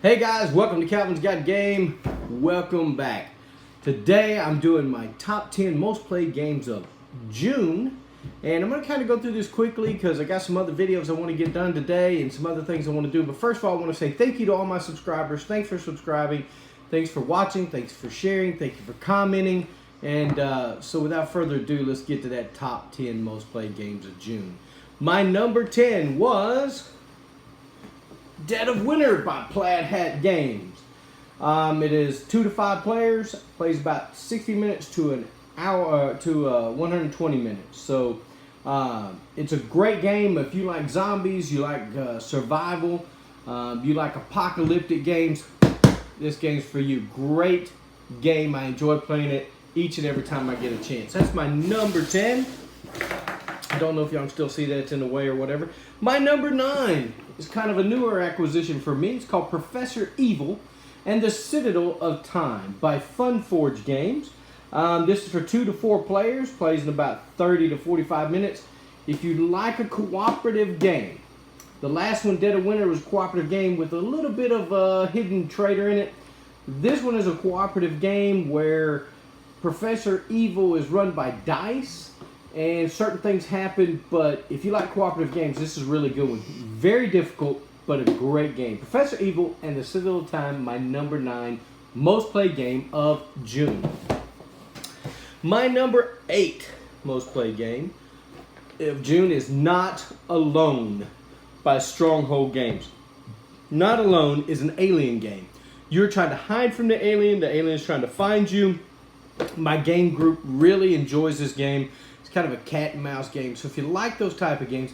Hey guys, welcome to Calvin's Got Game. Welcome back. Today I'm doing my top 10 most played games of June. And I'm going to kind of go through this quickly because I got some other videos I want to get done today and some other things I want to do. But first of all, I want to say thank you to all my subscribers. Thanks for subscribing. Thanks for watching. Thanks for sharing. Thank you for commenting. And so without further ado, let's get to that top 10 most played games of June. My number 10 was Dead of Winter by Plaid Hat Games. It is 2 to 5 players, plays about 60 minutes to an hour to 120 minutes. So it's a great game if you like zombies, you like survival, you like apocalyptic games. This game's for you. Great game. I enjoy playing it each and every time I get a chance. That's my number 10. I don't know if y'all can still see that it's in the way or whatever. My number 9 is kind of a newer acquisition for me. It's called Professor Evil and the Citadel of Time by Funforge Games. This is for 2 to 4 players, plays in about 30 to 45 minutes. If you like a cooperative game, the last one, Dead of Winter, was a cooperative game with a little bit of a hidden traitor in it. This one is a cooperative game where Professor Evil is run by dice and certain things happen, but if you like cooperative games, this is a really good one. Very difficult, but a great game. Professor Evil and the Citadel of Time, my number 9 most played game of June. My number 8 most played game of June is Not Alone by Stronghold Games. Not Alone is an alien game. You're trying to hide from the alien is trying to find you. My game group really enjoys this game. It's kind of a cat and mouse game. So if you like those type of games,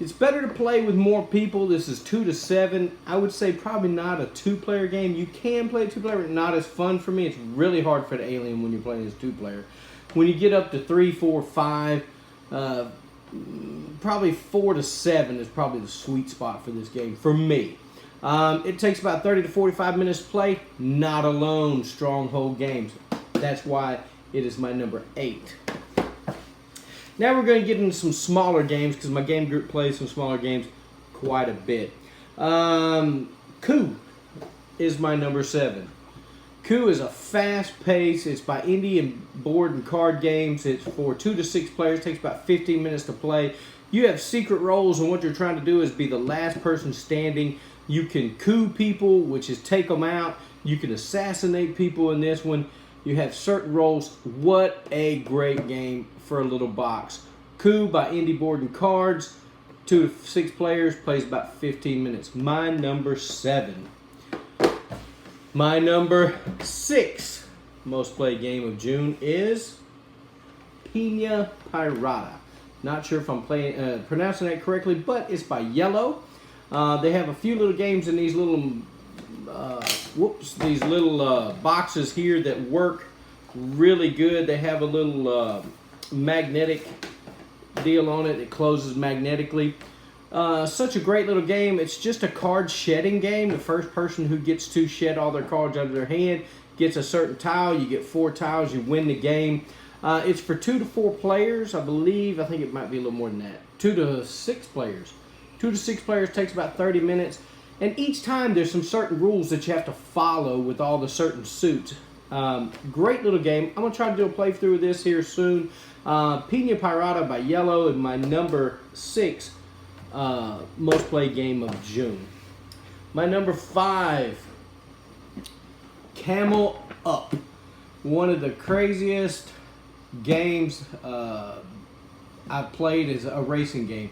it's better to play with more people. This is 2 to 7. I would say probably not a 2-player game. You can play a 2-player, but not as fun for me. It's really hard for the alien when you're playing as 2-player. When you get up to 3, 4, 5, probably 4 to 7 is probably the sweet spot for this game for me. It takes about 30 to 45 minutes to play. Not Alone, Stronghold Games. That's why it is my number 8. Now we're going to get into some smaller games because my game group plays some smaller games quite a bit. Coop is my number 7. Coop is a fast pace. It's by indie and board and card games. It's for 2 to 6 players. It takes about 15 minutes to play. You have secret roles, and what you're trying to do is be the last person standing. You can coup people, which is take them out. You can assassinate people in this one. You have certain roles. What a great game for a little box. Coop by Indie Board and Cards. 2 to 6 players. Plays about 15 minutes. My number 7. My number 6 most played game of June is Pina Pirata. Not sure if I'm pronouncing that correctly, but it's by Yellow. They have a few little games in these little boxes here that work really good. They have a little magnetic deal on it that closes magnetically. Such a great little game. It's just a card shedding game. The first person who gets to shed all their cards out of their hand gets a certain tile. You get 4 tiles, you win the game. It's for 2 to 4 players, I believe. I think it might be a little more than that. 2 to 6 players. 2 to 6 players takes about 30 minutes. And each time there's some certain rules that you have to follow with all the certain suits. Great little game. I'm going to try to do a playthrough of this here soon. Pina Pirata by Yellow is my number 6 most played game of June. My number 5, Camel Up. One of the craziest games I've played is a racing game.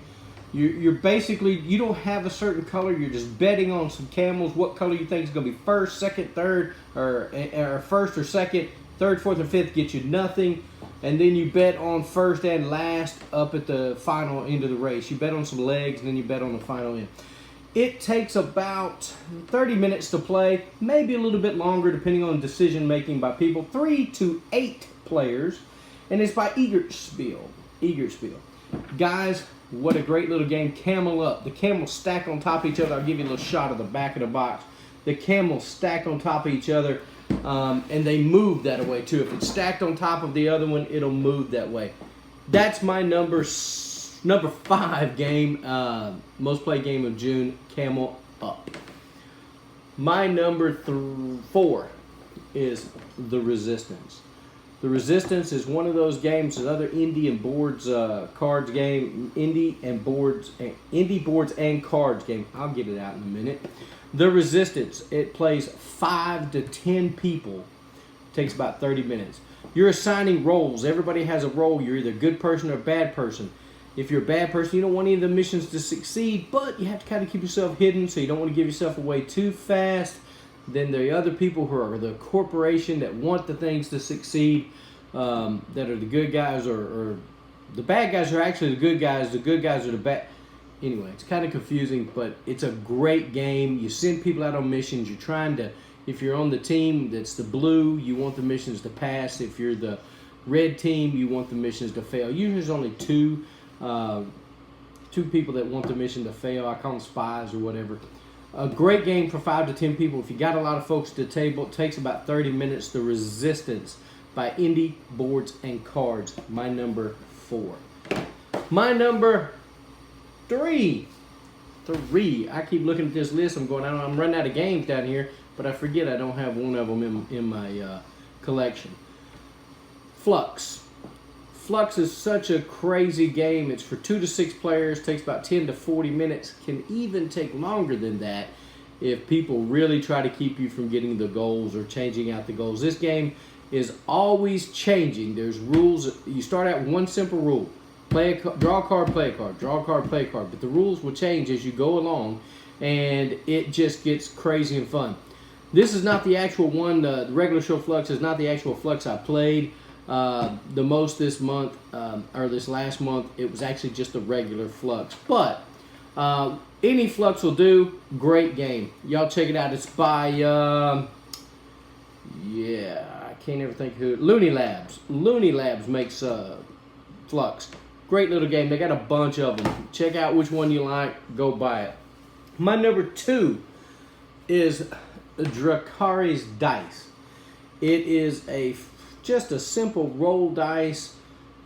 You're basically, you don't have a certain color. You're just betting on some camels. What color you think is going to be first, second, third, or first or second, third, fourth, and fifth get you nothing. And then you bet on first and last up at the final end of the race. You bet on some legs, and then you bet on the final end. It takes about 30 minutes to play, maybe a little bit longer depending on decision making by people. 3 to 8 players, and it's by Egerspiel. Guys, what a great little game. Camel Up. The camels stack on top of each other. I'll give you a little shot of the back of the box. The camels stack on top of each other, and they move that way too. If it's stacked on top of the other one, it'll move that way. That's my number 5 game, most played game of June, Camel Up. My number 4 is The Resistance. The Resistance is one of those games, another indie and boards cards game, indie boards and cards game. I'll get it out in a minute. The Resistance, it plays 5 to 10 people. Takes about 30 minutes. You're assigning roles. Everybody has a role. You're either a good person or a bad person. If you're a bad person, you don't want any of the missions to succeed, but you have to kind of keep yourself hidden, so you don't want to give yourself away too fast. Then there are other people who are the corporation that want the things to succeed, that are the good guys, or the bad guys are actually the good guys. The good guys are the bad. Anyway, it's kind of confusing, but it's a great game. You send people out on missions. You're trying to, if you're on the team that's the blue, you want the missions to pass. If you're the red team, you want the missions to fail. Usually there's only two people that want the mission to fail. I call them spies or whatever. A great game for 5 to 10 people. If you got a lot of folks at the table, it takes about 30 minutes. The Resistance by Indie Boards and Cards. My number 4. My number 3. I keep looking at this list. I'm running out of games down here, but I forget I don't have one of them in my collection. Flux. Flux is such a crazy game. It's for 2 to 6 players, takes about 10 to 40 minutes, can even take longer than that if people really try to keep you from getting the goals or changing out the goals. This game is always changing. There's rules. You start out with one simple rule. Draw a card, play a card. Draw a card, play a card. But the rules will change as you go along, and it just gets crazy and fun. This is not the actual one. The regular show Flux is not the actual Flux I played. The most this month, or this last month, it was actually just a regular Flux. But any Flux will do. Great game. Y'all check it out. It's by, I can't ever think who. Looney Labs. Looney Labs makes Flux. Great little game. They got a bunch of them. Check out which one you like. Go buy it. My number 2 is Dracaries Dice. It is just a simple roll dice,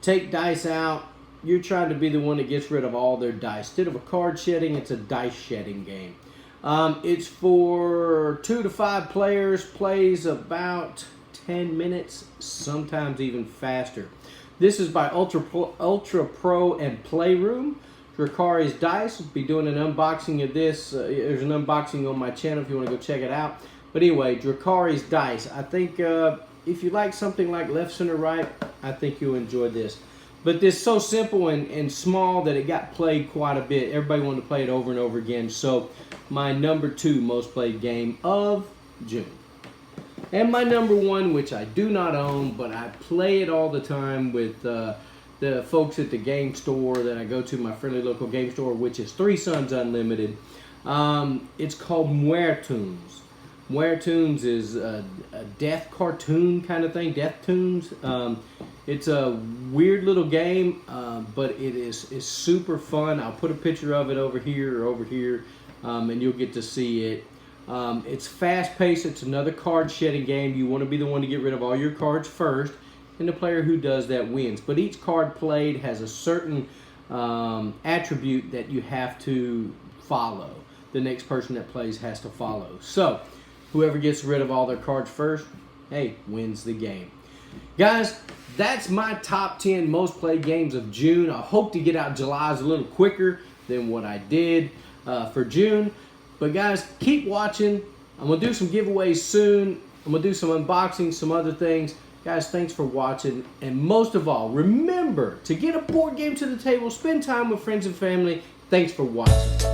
take dice out. You're trying to be the one that gets rid of all their dice. Instead of a card shedding, it's a dice shedding game. It's for 2 to 5 players, plays about 10 minutes, sometimes even faster. This is by Ultra Pro and Playroom. Dracaries Dice. I'll be doing an unboxing of this. There's an unboxing on my channel if you want to go check it out. But anyway, Dracaries Dice. I think if you like something like Left, Center, Right, I think you'll enjoy this. But this is so simple and small that it got played quite a bit. Everybody wanted to play it over and over again. So my number 2 most played game of June. And my number 1, which I do not own, but I play it all the time with the folks at the game store that I go to, my friendly local game store, which is Three Sons Unlimited. It's called Toons. Toons is a death cartoon kind of thing, Death Toons. It's a weird little game, but it is super fun. I'll put a picture of it over here, and you'll get to see it. It's fast-paced. It's another card-shedding game. You want to be the one to get rid of all your cards first, and the player who does that wins. But each card played has a certain attribute that you have to follow. The next person that plays has to follow. So whoever gets rid of all their cards first, hey, wins the game. Guys, that's my top 10 most played games of June. I hope to get out July's a little quicker than what I did for June. But guys, keep watching. I'm going to do some giveaways soon. I'm going to do some unboxings, some other things. Guys, thanks for watching. And most of all, remember to get a board game to the table. Spend time with friends and family. Thanks for watching.